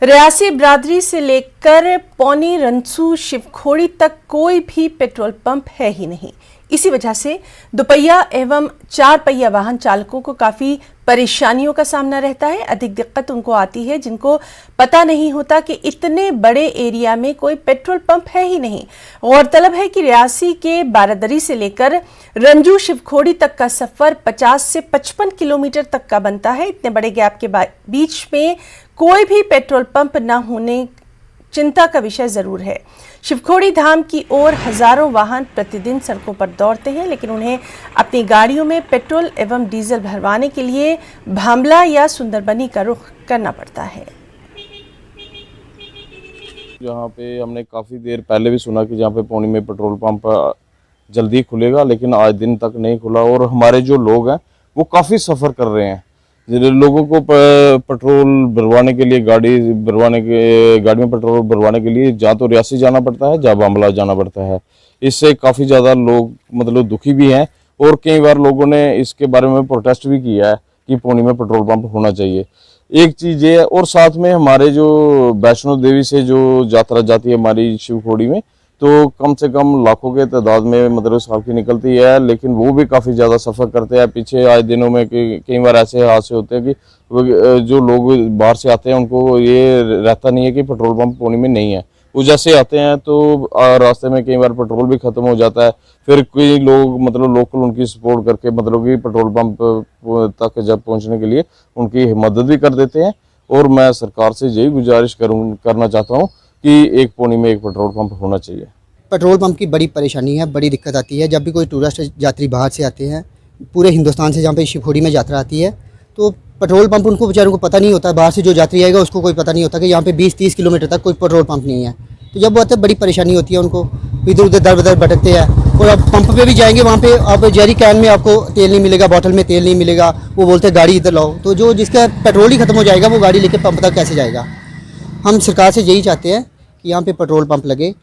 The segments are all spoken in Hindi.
रियासी बिरादरी से लेकर पौनी रनसू शिवखोड़ी तक कोई भी पेट्रोल पंप है ही नहीं। इसी वजह से दोपहिया एवं चार पहिया वाहन चालकों को काफी परेशानियों का सामना रहता है। अधिक दिक्कत उनको आती है जिनको पता नहीं होता कि इतने बड़े एरिया में कोई पेट्रोल पंप है ही नहीं। गौरतलब है कि रियासी के बारादरी से लेकर रंजू शिवखोड़ी तक का सफर 50 से 55 किलोमीटर तक का बनता है। इतने बड़े गैप के बीच में कोई भी पेट्रोल पंप न होने चिंता का विषय जरूर है। शिवखोड़ी धाम की ओर हजारों वाहन प्रतिदिन सड़कों पर दौड़ते हैं, लेकिन उन्हें अपनी गाड़ियों में पेट्रोल एवं डीजल भरवाने के लिए भांबला या सुंदरबनी का रुख करना पड़ता है। यहाँ पे हमने काफ़ी देर पहले भी सुना कि जहाँ पे पौनी में पेट्रोल पंप जल्दी खुलेगा, लेकिन आज दिन तक नहीं खुला और हमारे जो लोग हैं वो काफ़ी सफ़र कर रहे हैं। लोगों को पेट्रोल भरवाने के लिए गाड़ी में पेट्रोल भरवाने के लिए या तो रियासी जाना पड़ता है या भांबला जाना पड़ता है। इससे काफ़ी ज़्यादा लोग मतलब दुखी भी हैं और कई बार लोगों ने इसके बारे में प्रोटेस्ट भी किया है कि पौनी में पेट्रोल पंप होना चाहिए। एक चीज़ ये है, और साथ में हमारे जो वैष्णो देवी से जो यात्रा जाती है हमारी शिवखोड़ी में, तो कम से कम लाखों के तादाद में मतलब साल की निकलती है, लेकिन वो भी काफ़ी ज़्यादा सफ़र करते हैं। पीछे आए दिनों में कई बार ऐसे हादसे होते हैं कि जो लोग बाहर से आते हैं उनको ये रहता नहीं है कि पेट्रोल पंप पौनी में नहीं है। वो जैसे आते हैं तो रास्ते में कई बार पेट्रोल भी ख़त्म हो जाता है। फिर कोई लोग मतलब लोकल उनकी सपोर्ट करके मतलब कि पेट्रोल पंप तक जब पहुँचने के लिए उनकी मदद भी कर देते हैं। और मैं सरकार से यही गुजारिश करना चाहता हूँ कि एक पौनी में एक पेट्रोल पंप होना चाहिए। पेट्रोल पंप की बड़ी परेशानी है, बड़ी दिक्कत आती है। जब भी कोई टूरिस्ट यात्री बाहर से आते हैं, पूरे हिंदुस्तान से जहाँ पे शिवखोड़ी में यात्रा आती है, तो पेट्रोल पंप उनको बेचारों को पता नहीं होता। बाहर से जो यात्री आएगा उसको कोई पता नहीं होता कि यहाँ पे 20-30 किलोमीटर तक कोई पेट्रोल पंप नहीं है। तो जब वो आते बड़ी परेशानी होती है उनको, इधर उधर दर बदर भटकते हैं। और अब पंप पे भी जाएंगे, वहाँ पे आप जेरी कैन में आपको तेल नहीं मिलेगा, बॉटल में तेल नहीं मिलेगा। वो बोलते हैं गाड़ी इधर लाओ, तो जो जिसका पेट्रोल ही खत्म हो जाएगा वो गाड़ी लेके पंप तक कैसे जाएगा। हम सरकार से यही चाहते हैं कि यहाँ पे पेट्रोल पंप लगे।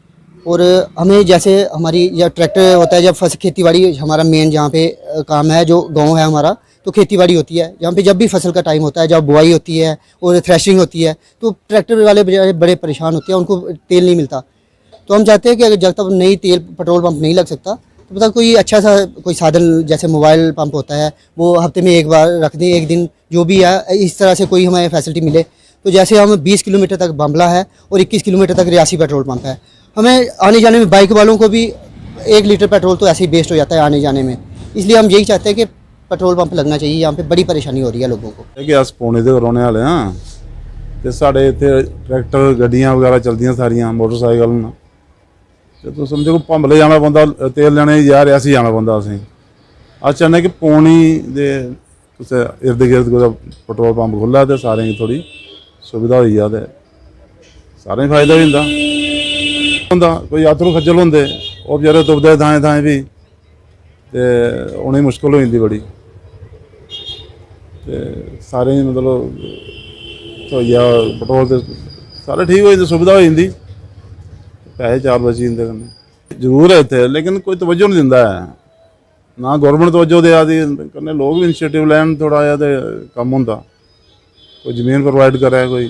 और हमें जैसे हमारी या ट्रैक्टर होता है, जब फसल खेतीबाड़ी हमारा मेन जहाँ पे काम है, जो गांव है हमारा, तो खेतीबाड़ी होती है। जहाँ पे जब भी फसल का टाइम होता है, जब बुआई होती है और थ्रेशिंग होती है, तो ट्रैक्टर वाले बड़े परेशान होते हैं, उनको तेल नहीं मिलता। तो हम चाहते हैं कि अगर जब तक नई तेल पेट्रोल पंप नहीं लग सकता तो पता कोई अच्छा सा कोई साधन, जैसे मोबाइल पंप होता है, वो हफ्ते में एक बार रख दें, एक दिन जो भी है, इस तरह से कोई हमें फैसिलिटी मिले। तो जैसे हम 20 किलोमीटर तक भांबला है और 21 किलोमीटर तक रियासी पेट्रोल पंप है। हमें आने जाने में बाइक वालों को भी 1 लीटर पेट्रोल तो ऐसे ही वेस्ट हो जाता है आने जाने में। इसलिए हम यही चाहते हैं कि पेट्रोल पंप लगना चाहिए। यहाँ पे बड़ी परेशानी हो रही है लोगों को। कि अस पौने दे रहने वाले हाँ, तो साढ़े इतने ट्रैक्टर गड्डियाँ वगैरह चलदियाँ सारियाँ, मोटरसाइकिल। तो समझो कि भांबले जाना पौंदा तेल लैने या रियासी जाना पौंदा। असें अस चाहने कि पौनी दे इर्द गिर्द कोई पेट्रोल पंप खुल्ला तो सारें गी थोड़ी सुविधा होई जा, सारें फायदा भी होंदा। कोई यात्रु खज्जल होंदे, वो बेचारे तुपदे थाएं थाएं भी, ते उनें मुश्किल हो जाती बड़ी। ते सारें मतलब होई जा पेट्रोल ते सारे ठीक हो जाते, सुविधा हो जाती, पैसे 4 बची जंदे कन्नै। जरूर है इत्थे, लेकिन कोई तवज्जो नहीं दिंदा है ना। गौरमेंट तवज्जो देआ दी, कन्नै लोग भी इनिशिएटिव लैन, थोड़ा जिहा ते कम्म होंदा। कोई ज़मीन प्रोवाइड करे कोई।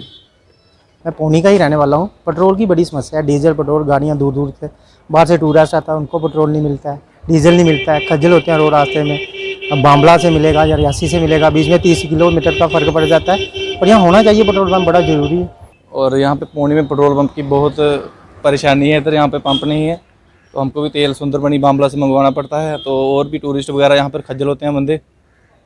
मैं पौनी का ही रहने वाला हूँ। पेट्रोल की बड़ी समस्या है, डीजल पेट्रोल। गाड़ियाँ दूर दूर से बाहर से टूरिस्ट आता है, उनको पेट्रोल नहीं मिलता है, डीजल नहीं मिलता है, खज्जल होते हैं रोड रास्ते में। अब भांबला से मिलेगा या रियासी से मिलेगा, बीच में 30 किलोमीटर का फ़र्क पड़ जाता है। और यहाँ होना चाहिए पेट्रोल पम्प, बड़ा ज़रूरी है। और यहाँ पे पौनी में पेट्रोल पंप की बहुत परेशानी है। इधर यहाँ पे पंप नहीं है, तो हमको भी तेल सुंदरबनी भांबला से मंगवाना पड़ता है। तो और भी टूरिस्ट वगैरह यहाँ पर खज्जल होते हैं बंदे,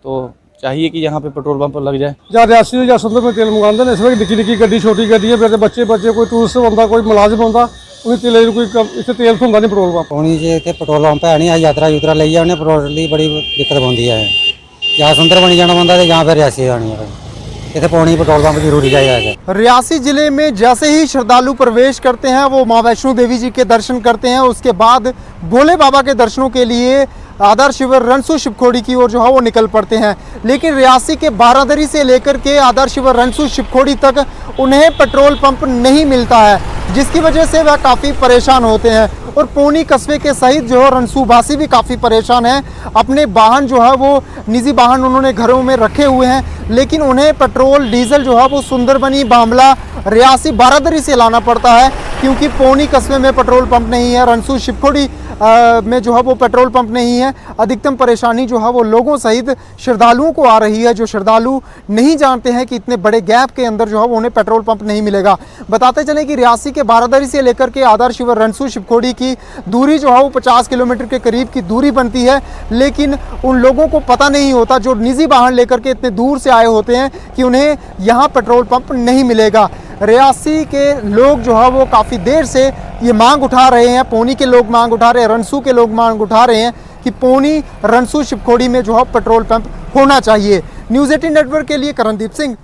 तो चाहिए कि यहाँ पे पेट्रोल पंप लग जाए। ਜਾਂ ਰਿਆਸੀ ਜਾਂ ਸੁੰਦਰ में तेल मंगाते हैं। इस वक्त निक्की निक्की गड्डी, छोटी गड्डी है, फिर बच्चे कोई टूरिस्ट होंदा, कोई मुलाजिम होंदा, उन्हें तेल कोई इत्थे तेल होंदा नहीं पेट्रोल पंप। पौनी से इतने पेट्रोल पंप है नहीं, यात्रा यूत्रा लेइए उन्हें पेट्रोल की बड़ी दिक्कत होती है। या सुंदरबनी जाना पौंदा तो या फिर रियासी जानी है। इतने पौनी पेट्रोल पंप जरूरी चाहिए। रियासी जिले में जैसे ही श्रद्धालु प्रवेश करते हैं, वो माँ वैष्णो देवी जी के दर्शन करते हैं, उसके बाद भोले बाबा के दर्शनों के लिए आदर्श शिविर रनसू शिवखोड़ी की ओर जो है वो निकल पड़ते हैं। लेकिन रियासी के बारादरी से लेकर के आदर्श शिविर रनसू शिवखोड़ी तक उन्हें पेट्रोल पंप नहीं मिलता है, जिसकी वजह से वह काफ़ी परेशान होते हैं। और पौनी कस्बे के सहित जो है रनसूबासी भी काफ़ी परेशान हैं। अपने वाहन जो है वो निजी वाहन उन्होंने घरों में रखे हुए हैं, लेकिन उन्हें पेट्रोल डीजल जो है वो सुंदरबनी, भांबला, रियासी बारादरी से लाना पड़ता है, क्योंकि पौनी कस्बे में पेट्रोल पंप नहीं है, रनसू शिवखोड़ी में जो है वो पेट्रोल पंप नहीं है। अधिकतम परेशानी जो है वो लोगों सहित श्रद्धालुओं को आ रही है, जो श्रद्धालु नहीं जानते हैं कि इतने बड़े गैप के अंदर जो है वो उन्हें पेट्रोल पंप नहीं मिलेगा। बताते चलें कि रियासी के बारादरी से लेकर के आदर्श शिविर रनसू शिवखोड़ी की दूरी जो है वो 50 किलोमीटर के करीब की दूरी बनती है, लेकिन उन लोगों को पता नहीं होता जो निजी वाहन लेकर के इतने दूर से आए होते हैं कि उन्हें यहाँ पेट्रोल पंप नहीं मिलेगा। रियासी के लोग जो है वो काफ़ी देर से ये मांग उठा रहे हैं, पौनी के लोग मांग उठा रहे हैं, रनसू के लोग मांग उठा रहे हैं कि पौनी रनसू शिवखोड़ी में जो है पेट्रोल पंप होना चाहिए। न्यूज़ 18 नेटवर्क के लिए करणदीप सिंह।